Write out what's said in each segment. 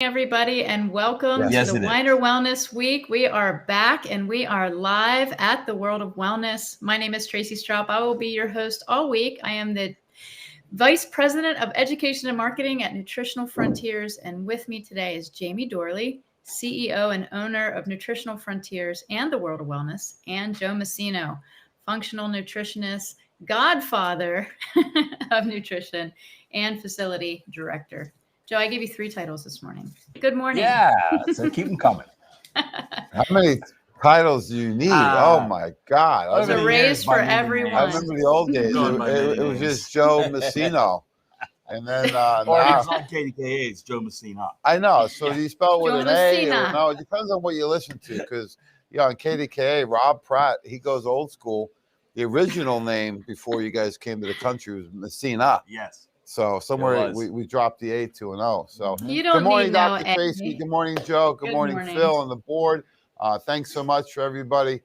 Everybody, and welcome to the Weiner Wellness Week. We are back and we are live at the World of Wellness. My name is Tracy Straub. I will be your host all week. I am the Vice President of Education and Marketing at Nutritional Frontiers, and with me today is Jamie Dorley, CEO and owner of Nutritional Frontiers and the World of Wellness, and Joe Messino, functional nutritionist, godfather of nutrition, and facility director. Joe, I gave you 3 titles this morning. Good morning. Yeah, so keep them coming. How many titles do you need? Oh my God! It's a raise for everyone. I remember the old days. It was just Joe Messino, and then or if it's on KDKA, it's Joe Messina. I know. So do you spell with Joe an A? Messina. Or no, it depends on what you listen to. Because on KDKA, Rob Pratt, he goes old school. The original name before you guys came to the country was Messina. Yes. So somewhere we dropped the A to an O. So you don't good morning, need Dr. no Tracy. A. Good morning, Joe. Good morning, Phil, on the board. Thanks so much for everybody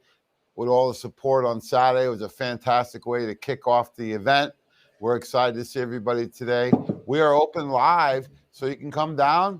with all the support on Saturday. It was a fantastic way to kick off the event. We're excited to see everybody today. We are open live, so you can come down.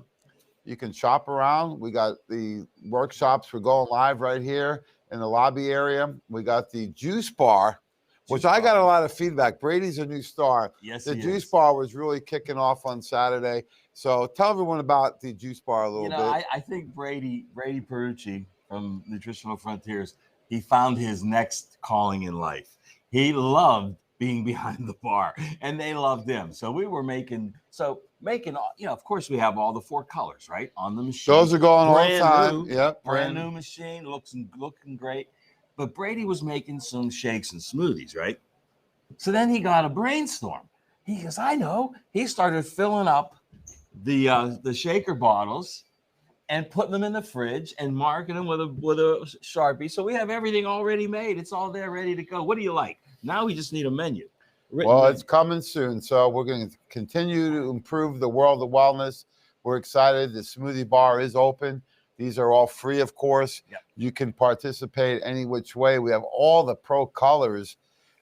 You can shop around. We got the workshops. We're going live right here in the lobby area. We got the juice bar, which I got a lot of feedback. Brady's a new star. Yes, the juice bar was really kicking off on Saturday. So tell everyone about the juice bar a little bit. I think Brady Perucci from Nutritional Frontiers, he found his next calling in life. He loved being behind the bar, and they loved him. So we were making, of course, we have all the 4 colors, right, on the machine. Those are going all the time. Yep. Brand new machine, looking great. But Brady was making some shakes and smoothies, right? So then he got a brainstorm. He goes, I know. He started filling up the shaker bottles and putting them in the fridge and marking them with a Sharpie. So we have everything already made. It's all there ready to go. What do you like? Now we just need a menu. It's coming soon. So we're going to continue to improve the world of wellness. We're excited. The smoothie bar is open. These are all free, of course. Yep. You can participate any which way. We have all the pro colors.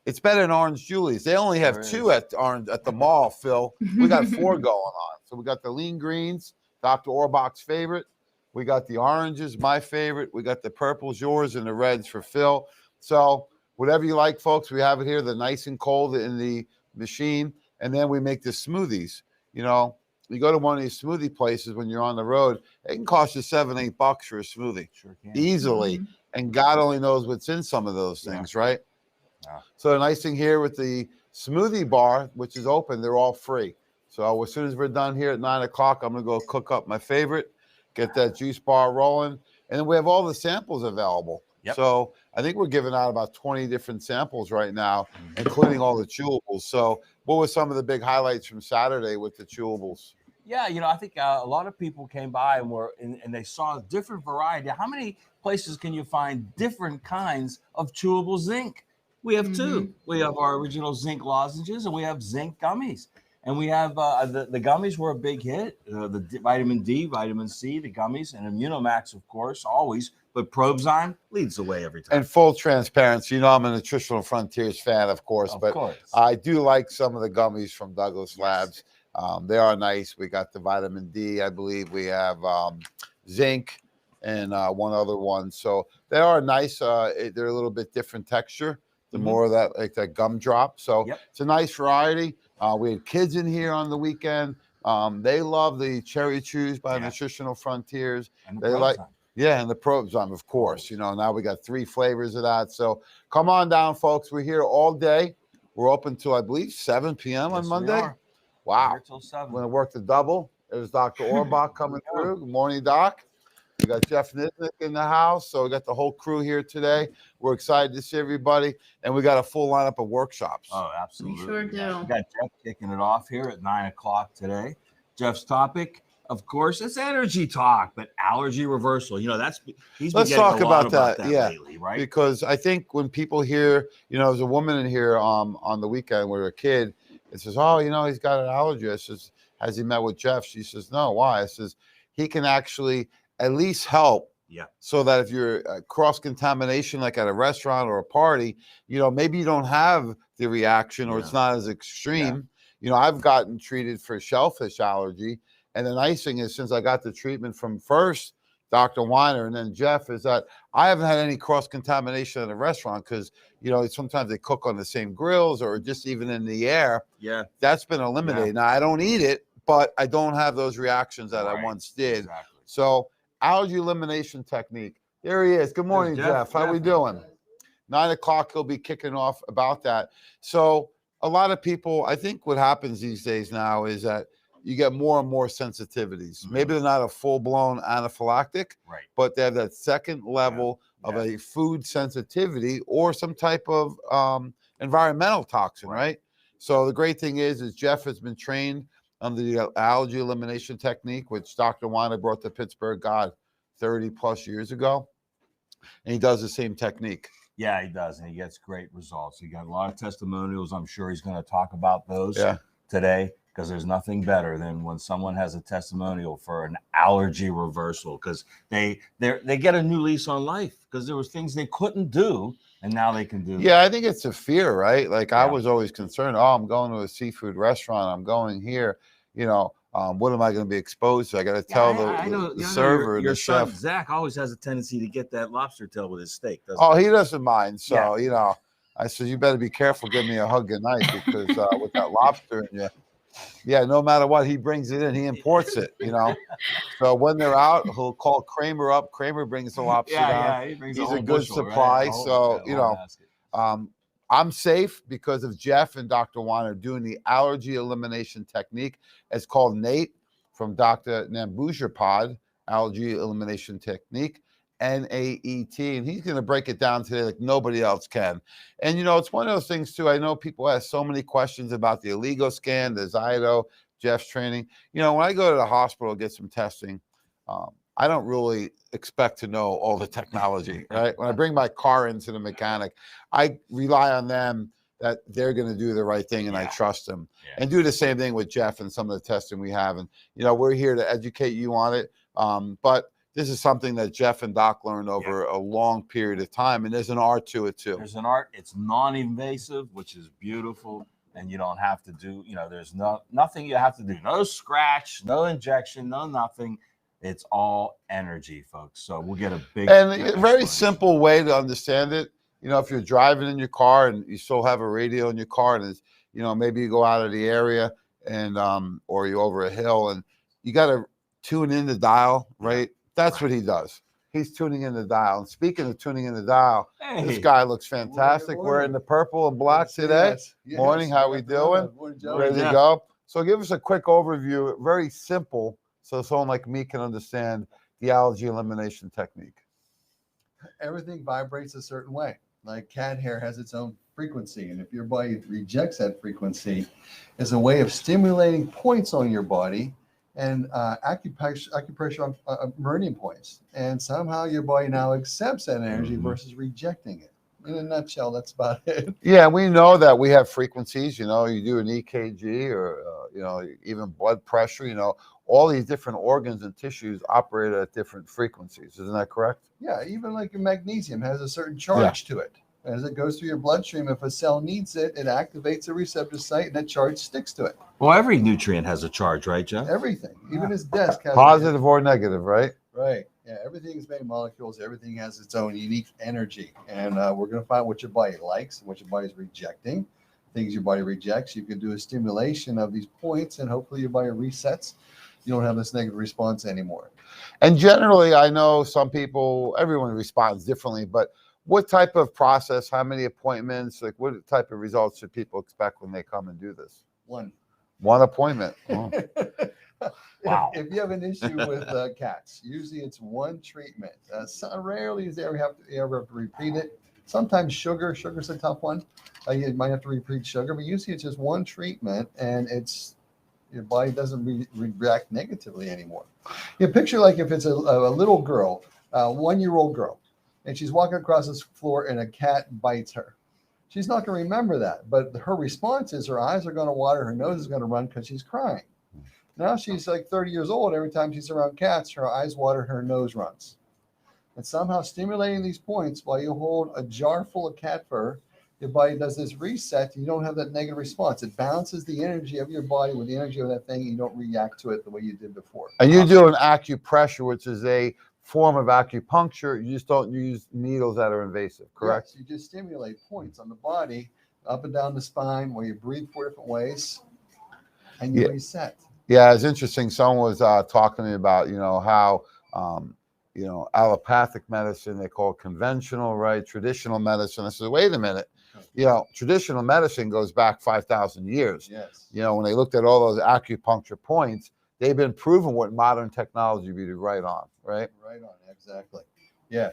It's better than Orange Julie's. They only have 2 at the mall, Phil. We got 4 going on. So we got the lean greens, Dr. Orbach's favorite. We got the oranges, my favorite. We got the purples, yours, and the reds for Phil. So whatever you like, folks, we have it here. They're nice and cold in the machine. And then we make the smoothies. You go to one of these smoothie places when you're on the road, it can cost you $7-8 for a smoothie. Sure can. Easily. Mm-hmm. And God only knows what's in some of those things, right? Yeah. So the nice thing here with the smoothie bar, which is open, they're all free. So as soon as we're done here at 9 o'clock, I'm going to go cook up my favorite, get that juice bar rolling. And then we have all the samples available. Yep. So I think we're giving out about 20 different samples right now, including all the chewables. So what were some of the big highlights from Saturday with the chewables? Yeah, I think a lot of people came by and they saw a different variety. How many places can you find different kinds of chewable zinc? We have 2. We have our original zinc lozenges and we have zinc gummies. And we have the gummies were a big hit. The vitamin D, vitamin C, the gummies, and Immunomax, of course, always. But Probzyme leads the way every time. And full transparency, I'm a Nutritional Frontiers fan, of course. I do like some of the gummies from Douglas Labs. They are nice. We got the vitamin D, I believe. We have zinc and one other one. So they are nice. They're a little bit different texture. The more of that, like that gumdrop. So It's a nice variety. We had kids in here on the weekend. They love the Cherry Chews by Nutritional Frontiers. And they like, and the Probzyme, of course. Now we got 3 flavors of that. So come on down, folks. We're here all day. We're open till, I believe, 7 p.m. on Monday. Wow. Till 7. We're going to work the double. There's Dr. Orbach coming through. Good morning, Doc. We got Jeff Niznik in the house. So we got the whole crew here today. We're excited to see everybody. And we got a full lineup of workshops. Oh, absolutely. We sure do. We got Jeff kicking it off here at 9 o'clock today. Jeff's topic, of course, it's energy talk, but allergy reversal. Let's talk about that lately, right? Because I think when people hear, there's a woman in here on the weekend with her kid. It says, he's got an allergy. I says, has he met with Jeff? She says, no. Why? I says, he can actually at least help. Yeah. So that if you're cross-contamination, like at a restaurant or a party, maybe you don't have the reaction or it's not as extreme. I've gotten treated for shellfish allergy And the nice thing is, since I got the treatment from first Dr. Weiner and then Jeff, is that I haven't had any cross-contamination in the restaurant because, sometimes they cook on the same grills or just even in the air. Yeah. That's been eliminated. Now, I don't eat it, but I don't have those reactions that I once did. Exactly. So allergy elimination technique. There he is. Good morning, Jeff. How we doing? 9 o'clock, he'll be kicking off about that. So a lot of people, I think what happens these days now is that you get more and more sensitivities. Maybe they're not a full-blown anaphylactic, but they have that second level of a food sensitivity or some type of environmental toxin, right? So the great thing is Jeff has been trained under the allergy elimination technique, which Dr. Weiner brought to Pittsburgh, 30 plus years ago. And he does the same technique. Yeah, he does. And he gets great results. He got a lot of testimonials. I'm sure he's going to talk about those today, because there's nothing better than when someone has a testimonial for an allergy reversal, because they get a new lease on life, because there was things they couldn't do and now they can do. Yeah, I think it's a fear, right? Like I was always concerned, I'm going to a seafood restaurant, I'm going here, what am I going to be exposed to? I got to tell the server, your the chef. Son, Zach, always has a tendency to get that lobster tail with his steak, doesn't he? He doesn't mind. So, I said, you better be careful giving me a hug goodnight, because with that lobster in you. Yeah, no matter what, he brings it in. He imports it, So when they're out, he'll call Kramer up. Kramer brings the lobster down. He's a good bushel, supply. Right? So, I'm safe because of Jeff and Dr. Weiner doing the allergy elimination technique. It's called NATE, from Dr. Nambujirpad, allergy elimination technique. NAET, and he's going to break it down today like nobody else can. And it's one of those things too. I know people ask so many questions about the Allegoscan, the Zyto, Jeff's training. When I go to the hospital to get some testing, I don't really expect to know all the technology, right? When I bring my car into the mechanic, I rely on them that they're going to do the right thing, and I trust them. And do the same thing with Jeff and some of the testing we have. And we're here to educate you on it, but this is something that Jeff and Doc learned over a long period of time, and there's an art to it too. There's an art. It's non-invasive, which is beautiful, and you don't have to do, there's nothing you have to do. No scratch, no injection, no nothing. It's all energy, folks. So we'll get a big and a very simple way to understand it. If you're driving in your car and you still have a radio in your car, and it's, maybe you go out of the area and or you're over a hill and you got to tune in the dial, right? That's what he does. He's tuning in the dial. And speaking of tuning in the dial, this guy looks fantastic. Morning. We're in the purple and black today. Yes. Morning, how we doing? Ready to go? So give us a quick overview, very simple, so someone like me can understand the allergy elimination technique. Everything vibrates a certain way. Like cat hair has its own frequency, and if your body rejects that frequency, it's a way of stimulating points on your body and acupressure on meridian points, and somehow your body now accepts that energy versus rejecting it. In a nutshell, that's about it. Yeah, we know that we have frequencies. You do an EKG or even blood pressure. All these different organs and tissues operate at different frequencies. Isn't that correct? Yeah, even like your magnesium has a certain charge to it. As it goes through your bloodstream, if a cell needs it, it activates a receptor site, and that charge sticks to it. Well, every nutrient has a charge, right, Jeff? Everything, even his desk has positive or negative, right? Right. Yeah, everything is made of molecules. Everything has its own unique energy, and we're going to find what your body likes and what your body is rejecting. Things your body rejects, you can do a stimulation of these points, and hopefully your body resets. You don't have this negative response anymore. And generally, I know everyone responds differently, but what type of process, how many appointments, like what type of results should people expect when they come and do this? One appointment. Oh. Wow. If you have an issue with cats, usually it's one treatment. Rarely is you ever have to repeat it. Sometimes sugar's a tough one. You might have to repeat sugar, but usually it's just one treatment, and your body doesn't react negatively anymore. You picture like if it's a little girl, 1-year-old girl, and she's walking across this floor and a cat bites her. She's not going to remember that, but her response is her eyes are going to water, her nose is going to run because she's crying. Now she's like 30 years old. Every time she's around cats, her eyes water, her nose runs. And somehow stimulating these points while you hold a jar full of cat fur your body does this reset. You don't have that negative response. It balances the energy of your body with the energy of that thing. And you don't react to it the way you did before. And you do an acupressure, which is a form of acupuncture. You just don't use needles that are invasive, correct? Yes, you just stimulate points on the body, up and down the spine, where you breathe 4 different ways, and you reset. Yeah, it's interesting. Someone was talking to me about, how, allopathic medicine, they call it conventional, right? Traditional medicine. I said, wait a minute. Traditional medicine goes back 5,000 years. Yes. When they looked at all those acupuncture points, they've been proven what modern technology would be right on, right? Right on, exactly. Yeah.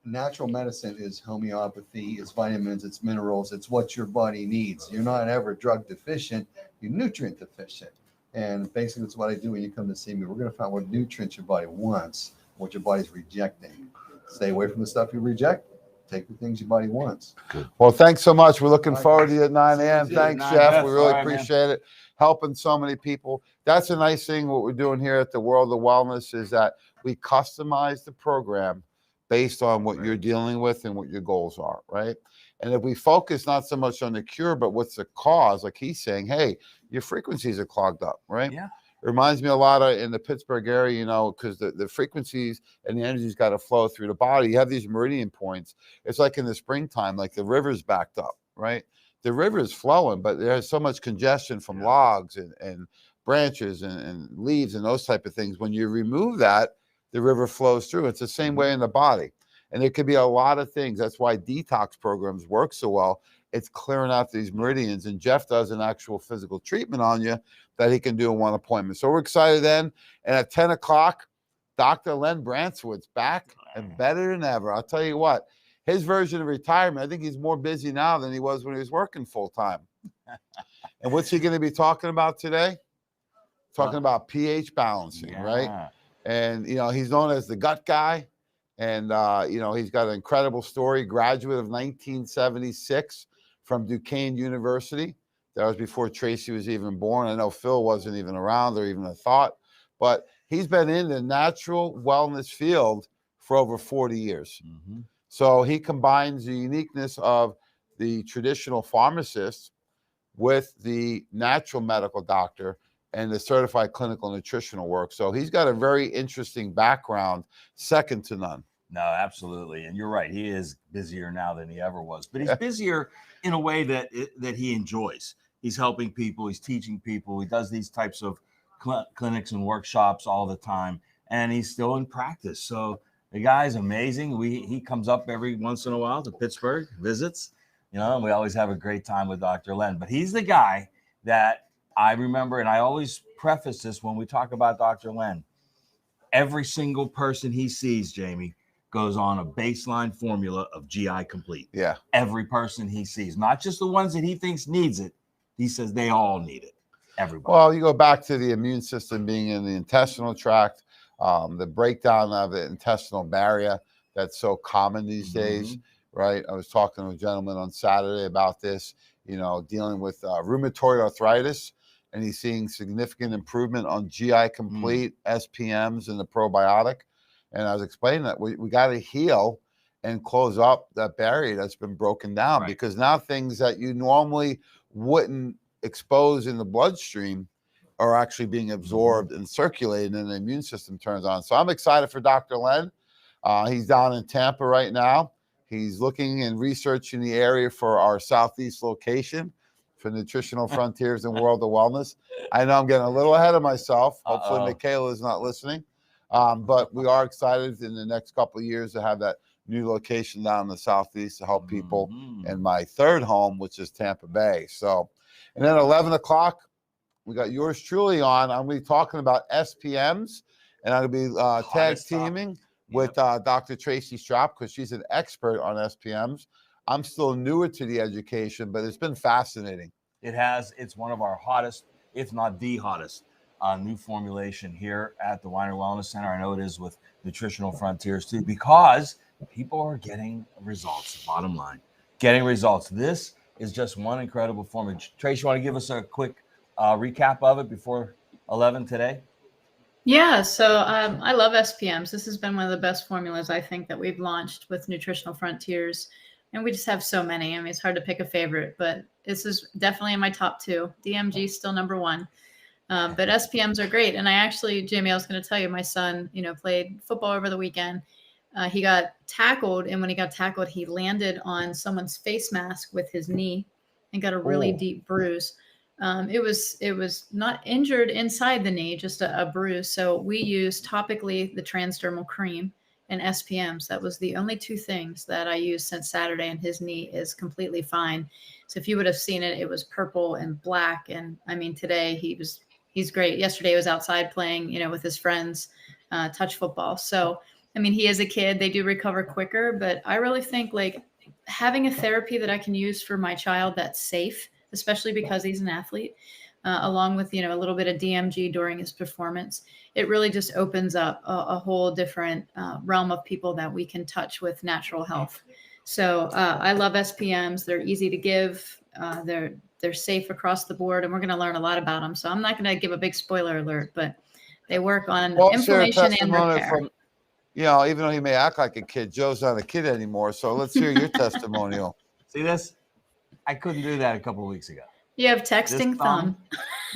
Natural medicine is homeopathy, it's vitamins, it's minerals, it's what your body needs. You're not ever drug deficient, you're nutrient deficient. And basically that's what I do when you come to see me. We're going to find what nutrients your body wants, what your body's rejecting. Stay away from the stuff you reject. Take the things your body wants. Well, thanks so much. We're looking forward to you at 9 a.m. Thanks, Jeff. We really appreciate it. Helping so many people. That's a nice thing. What we're doing here at the World of Wellness is that we customize the program based on what you're dealing with and what your goals are, right? And if we focus not so much on the cure, but what's the cause, like he's saying, hey, your frequencies are clogged up, right? Yeah. It reminds me a lot of in the Pittsburgh area, because the frequencies and the energy's got to flow through the body. You have these meridian points. It's like in the springtime, like the river's backed up, right? The river is flowing, but there's so much congestion from logs and branches and leaves and those type of things. When you remove that, the river flows through. It's the same way in the body. And it could be a lot of things. That's why detox programs work so well. It's clearing out these meridians. And Jeff does an actual physical treatment on you that he can do in one appointment. So we're excited then. And at 10 o'clock, Dr. Len Branswood's back and better than ever. I'll tell you what, his version of retirement, I think he's more busy now than he was when he was working full time. And what's he going to be talking about today? Talking about pH balancing, right? And, he's known as the gut guy. And, he's got an incredible story, graduate of 1976 from Duquesne University. That was before Tracy was even born. I know Phil wasn't even around or even a thought, but he's been in the natural wellness field for over 40 years. Mm-hmm. So he combines the uniqueness of the traditional pharmacist with the natural medical doctor and the certified clinical nutritional work. So he's got a very interesting background, second to none. No, absolutely. And you're right. He is busier now than he ever was, but he's busier in a way that he enjoys. He's helping people. He's teaching people. He does these types of clinics and workshops all the time, and he's still in practice. So the guy's amazing. He comes up every once in a while to Pittsburgh, visits, and we always have a great time with Dr. Len. But he's the guy that I remember, and I always preface this when we talk about Dr. Len. Every single person he sees, Jamie, goes on a baseline formula of GI Complete. Yeah. Every person he sees, not just the ones that he thinks needs it. He says they all need it. Everybody. Well, you go back to the immune system being in the intestinal tract, the breakdown of the intestinal barrier that's so common these days, right? I was talking to a gentleman on Saturday about this, dealing with rheumatoid arthritis, and he's seeing significant improvement on GI Complete, SPMs, and the probiotic. And I was explaining that we got to heal and close up that barrier that's been broken down, because now things that you normally wouldn't expose in the bloodstream are actually being absorbed and circulated, and the immune system turns on. So I'm excited for Dr. Len. He's down in Tampa right now. He's looking and researching the area for our Southeast location for Nutritional Frontiers and World of Wellness. I know I'm getting a little ahead of myself. Hopefully Michaela is not listening. But we are excited in the next couple of years to have that new location down in the Southeast to help people. And my third home, which is Tampa Bay. So, and then at 11 o'clock, we got yours truly on. I'm going to be talking about SPMs, and I'll be tag teaming with Dr. Tracy Straub, because she's an expert on SPMs. I'm still newer to the education, but it's been fascinating. It's one of our hottest, if not the hottest, new formulation here at the Weiner Wellness Center. I know it is with Nutritional Frontiers too, because people are getting results. Bottom line, getting results. This is just one incredible formula. Trace, you want to give us a quick recap of it before 11 today? Yeah, so I love SPMs. This has been one of the best formulas I think that we've launched with Nutritional Frontiers. And we just have so many. I mean, it's hard to pick a favorite, but this is definitely in my top 2. DMG is still number 1. But SPMs are great. And I actually, Jamie, I was going to tell you, my son, played football over the weekend. He got tackled. And when he got tackled, he landed on someone's face mask with his knee and got a really deep bruise. It was not injured inside the knee, just a bruise. So we used topically the transdermal cream and SPMs. That was the only 2 things that I used since Saturday, and his knee is completely fine. So if you would have seen it, it was purple and black. And I mean, today he's great. Yesterday he was outside playing, with his friends, touch football. So, I mean, he is a kid, they do recover quicker, but I really think like having a therapy that I can use for my child that's safe, especially because he's an athlete, along with, a little bit of DMG during his performance, it really just opens up a whole different realm of people that we can touch with natural health. So I love SPMs. They're easy to give. They're safe across the board, and we're going to learn a lot about them. So I'm not going to give a big spoiler alert, but they work on inflammation and repair. Even though he may act like a kid, Joe's not a kid anymore. So let's hear your testimonial. See this? I couldn't do that a couple of weeks ago. You have texting thumb.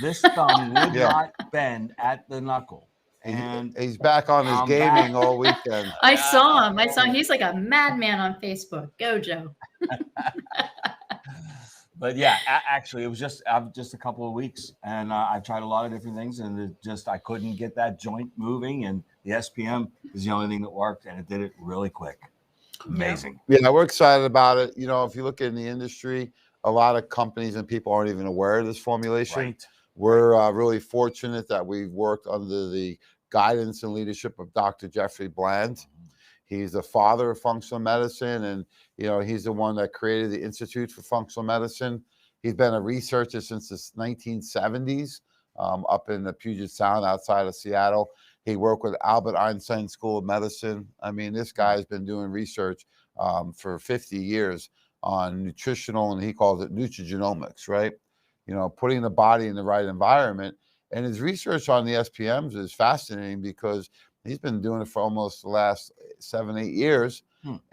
This thumb would not bend at the knuckle. And he's back on his gaming all weekend. I saw him. He's like a madman on Facebook. Go, Joe. But yeah, actually, it was just a couple of weeks, and I tried a lot of different things, and I couldn't get that joint moving. And the SPM is the only thing that worked, and it did it really quick. Amazing. Yeah, we're excited about it. If you look in the industry, a lot of companies and people aren't even aware of this formulation. Right. We're really fortunate that we've worked under the guidance and leadership of Dr. Jeffrey Bland. He's the father of functional medicine, and he's the one that created the Institute for Functional Medicine. He's been a researcher since the 1970s up in the Puget Sound outside of Seattle. He worked with Albert Einstein School of Medicine. I mean, this guy's been doing research for 50 years on nutritional, and he calls it nutrigenomics, right? Putting the body in the right environment. And his research on the SPMs is fascinating because he's been doing it for almost the last 7-8 years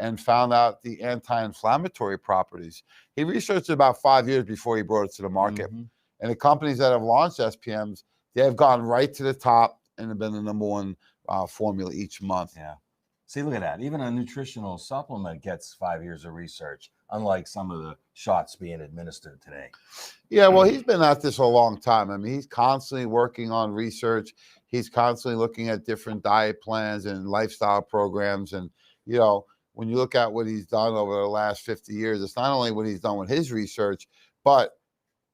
and found out the anti-inflammatory properties. He researched it about 5 years before he brought it to the market. And the companies that have launched SPMs, they have gone right to the top and have been the number 1 formula each month. Yeah. See, look at that. Even a nutritional supplement gets 5 years of research, unlike some of the shots being administered today. Yeah, well, he's been at this a long time. I mean, he's constantly working on research. He's constantly looking at different diet plans and lifestyle programs. And, when you look at what he's done over the last 50 years, it's not only what he's done with his research, but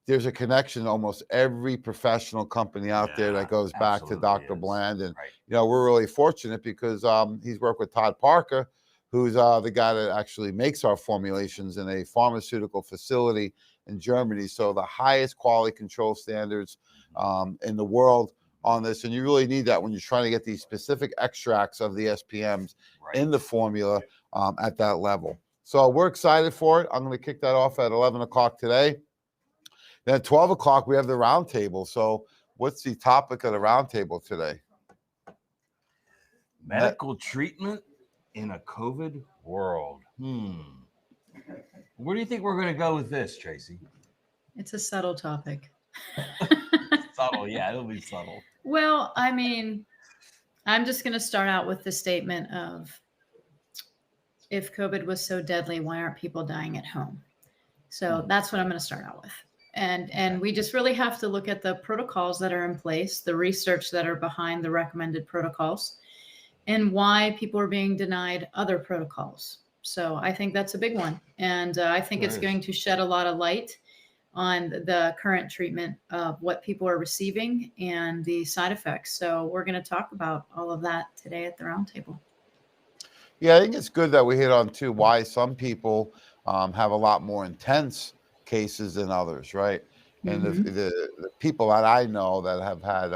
there's a connection to almost every professional company out there that goes back to Dr. Bland. And, we're really fortunate because he's worked with Todd Parker, who's the guy that actually makes our formulations in a pharmaceutical facility in Germany. So the highest quality control standards in the world on this. And you really need that when you're trying to get these specific extracts of the SPMs in the formula at that level. So we're excited for it. I'm going to kick that off at 11 o'clock today. Then at 12 o'clock, we have the roundtable. So what's the topic of the roundtable today? Medical treatment in a COVID world. Where do you think we're going to go with this, Tracy? It's a subtle topic. Subtle, yeah, it'll be subtle. Well, I mean, I'm just going to start out with the statement of, if COVID was so deadly, why aren't people dying at home? So that's what I'm going to start out with. And we just really have to look at the protocols that are in place, the research that are behind the recommended protocols, and why people are being denied other protocols. So I think that's a big one. And I think it's going to shed a lot of light on the current treatment of what people are receiving and the side effects. So we're going to talk about all of that today at the roundtable. Yeah, I think it's good that we hit on too why some people have a lot more intense cases than others, right? And the people that I know that have had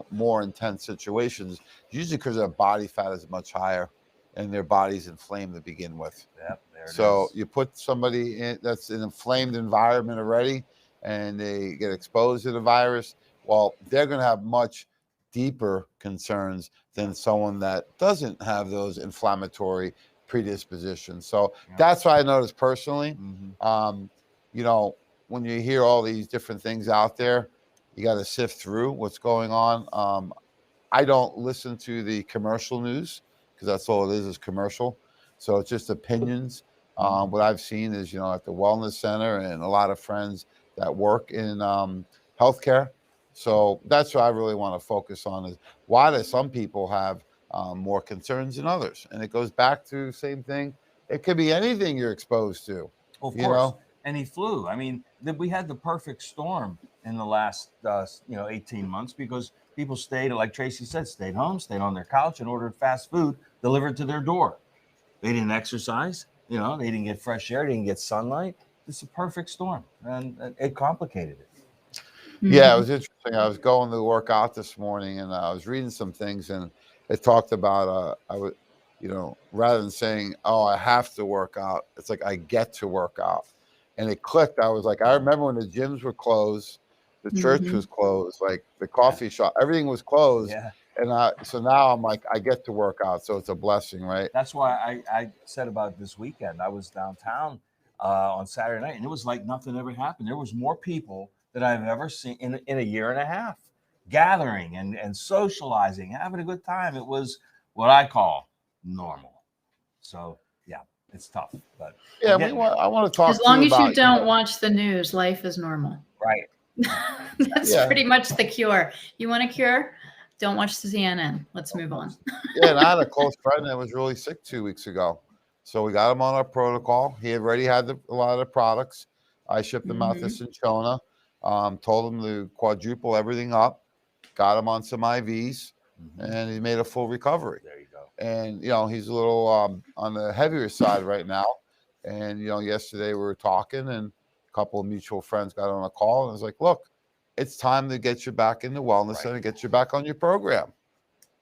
more intense situations, usually because their body fat is much higher and their body's inflamed to begin with. Yep, there it so is. You put somebody in that's in an inflamed environment already and they get exposed to the virus, well, they're going to have much deeper concerns than someone that doesn't have those inflammatory predisposition. So that's what I noticed personally. You know, when you hear all these different things out there, you got to sift through what's going on. I don't listen to the commercial news because that's all it is commercial. So it's just opinions. What I've seen is, you know, at the wellness center and a lot of friends that work in healthcare. So that's what I really want to focus on is why do some people have more concerns than others? And it goes back to the same thing. It could be anything you're exposed to. Of course. Any flu. I mean, we had the perfect storm in the last, 18 months because people stayed, like Tracy said, stayed home, stayed on their couch and ordered fast food delivered to their door. They didn't exercise, they didn't get fresh air, didn't get sunlight. It's a perfect storm, and it complicated it. Yeah, it was interesting. I was going to work out this morning, and I was reading some things, and it talked about I would, rather than saying, "Oh, I have to work out," it's like I get to work out, and it clicked. I was like, I remember when the gyms were closed, the church was closed, like the coffee shop, everything was closed. Yeah. And so now I'm like, I get to work out, so it's a blessing, right? That's why I said about this weekend. I was downtown on Saturday night, and it was like nothing ever happened. There was more people that I've ever seen in a year and a half, gathering and socializing, having a good time. It was what I call normal. So yeah, it's tough, but yeah, I want to talk. As long as you don't watch the news, life is normal. Right. That's pretty much the cure. You want a cure? Don't watch the CNN. Let's move on. Yeah, and I had a close friend that was really sick 2 weeks ago. So we got him on our protocol. He already had a lot of the products. I shipped them out to Cinchona, told him to quadruple everything up, got him on some IVs, and he made a full recovery. There you go. And, he's a little on the heavier side right now. And, yesterday we were talking, and a couple of mutual friends got on a call, and I was like, look, it's time to get you back in the wellness center, get you back on your program,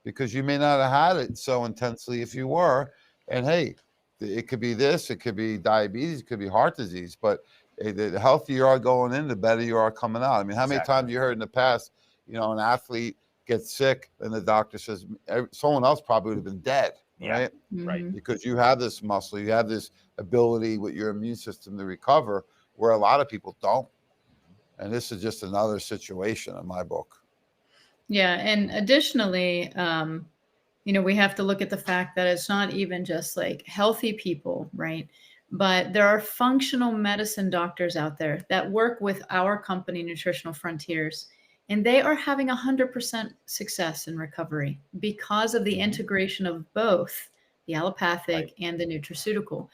because you may not have had it so intensely if you were. And hey, it could be this, it could be diabetes, it could be heart disease, but the healthier you are going in, the better you are coming out. I mean, how many times you heard in the past, an athlete gets sick and the doctor says someone else probably would have been dead, right? Right. Because you have this muscle, you have this ability with your immune system to recover, where a lot of people don't. And this is just another situation in my book. Yeah. And additionally, we have to look at the fact that it's not even just like healthy people, right? But there are functional medicine doctors out there that work with our company, Nutritional Frontiers, and they are having 100% success in recovery because of the integration of both the allopathic and the nutraceutical.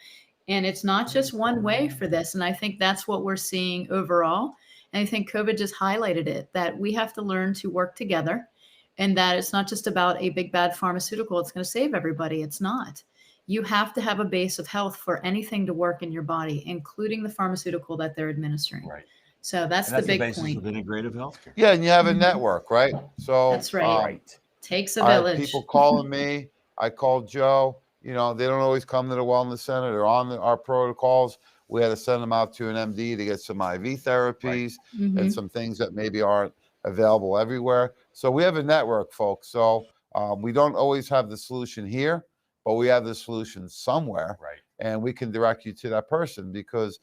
And it's not just one way for this. And I think that's what we're seeing overall. And I think COVID just highlighted it, that we have to learn to work together, and that it's not just about a big bad pharmaceutical. It's going to save everybody. It's not. You have to have a base of health for anything to work in your body, including the pharmaceutical that they're administering. Right. So that's the big point. Of integrative healthcare. Yeah, and you have a network, right? So that's right. Takes a village. People calling me. I called Joe. They don't always come to the wellness center. They're on our protocols. We had to send them out to an MD to get some IV therapies and some things that maybe aren't available everywhere. So we have a network, folks. So we don't always have the solution here, but we have the solution somewhere. Right. And we can direct you to that person because,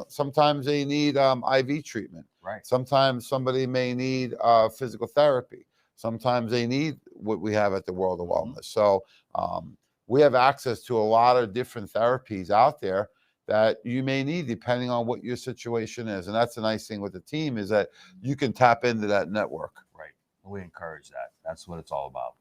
sometimes they need IV treatment. Right. Sometimes somebody may need physical therapy. Sometimes they need what we have at the World of Wellness. So we have access to a lot of different therapies out there that you may need depending on what your situation is. And that's the nice thing with the team is that you can tap into that network. Right. We encourage that. That's what it's all about.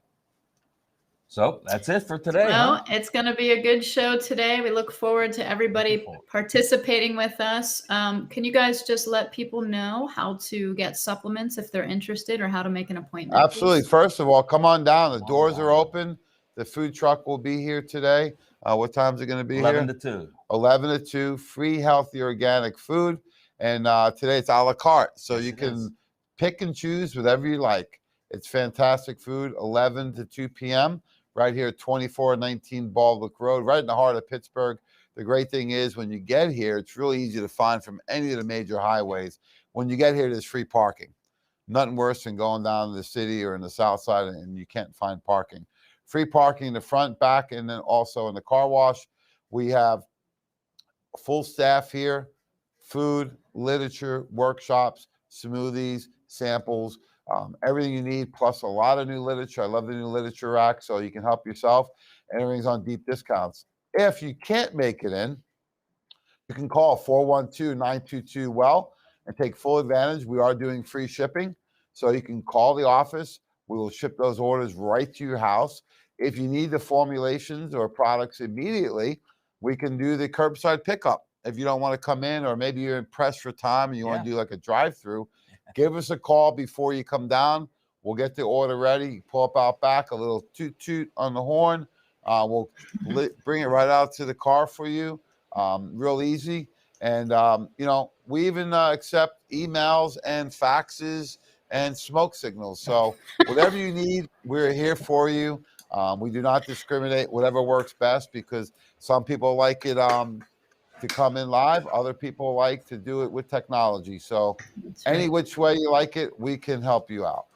So that's it for today. Well, it's going to be a good show today. We look forward to everybody participating with us. Can you guys just let people know how to get supplements if they're interested, or how to make an appointment? Absolutely. Please? First of all, come on down. The doors are open. The food truck will be here today. What time is it going to be 11 here? 11 to 2. 11 to 2. Free, healthy, organic food. And today it's a la carte. So you can pick and choose whatever you like. It's fantastic food. 11 to 2 p.m. right here at 2419 Baldwick Road, right in the heart of Pittsburgh. The great thing is when you get here, it's really easy to find from any of the major highways. When you get here, there's free parking. Nothing worse than going down to the city or in the south side and you can't find parking. free parking in the front, back, and then also in the car wash. We have full staff here, food, literature, workshops, smoothies, samples, everything you need, plus a lot of new literature. I love the new literature rack, so you can help yourself. And everything's on deep discounts. If you can't make it in, you can call 412-922-WELL and take full advantage. We are doing free shipping, so you can call the office. We will ship those orders right to your house. If you need the formulations or products immediately, we can do the curbside pickup. If you don't want to come in, or maybe you're pressed for time and you want to do like a drive-through, give us a call before you come down. We'll get the order ready. You pull up out back, a little toot on the horn. We'll bring it right out to the car for you. Real easy. And, you know, we even accept emails and faxes and smoke signals. So whatever you need, we're here for you. We do not discriminate, whatever works best, because some people like it to come in live. Other people like to do it with technology. So any which way you like it, we can help you out.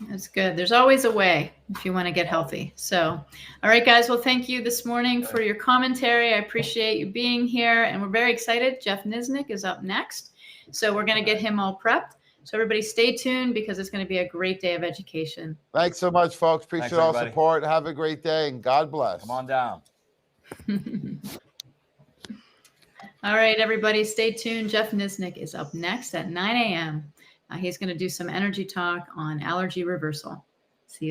That's good. There's always a way if you want to get healthy. So, all right, guys. Well, thank you this morning for your commentary. I appreciate you being here, and we're very excited. Jeff Nisnik is up next. So we're going to get him all prepped. So everybody stay tuned, because it's going to be a great day of education. Thanks so much, folks. Appreciate all the support. Have a great day, and God bless. Come on down. All right, everybody, stay tuned. Jeff Nisnik is up next at 9 a.m. He's going to do some energy talk on allergy reversal. See you soon.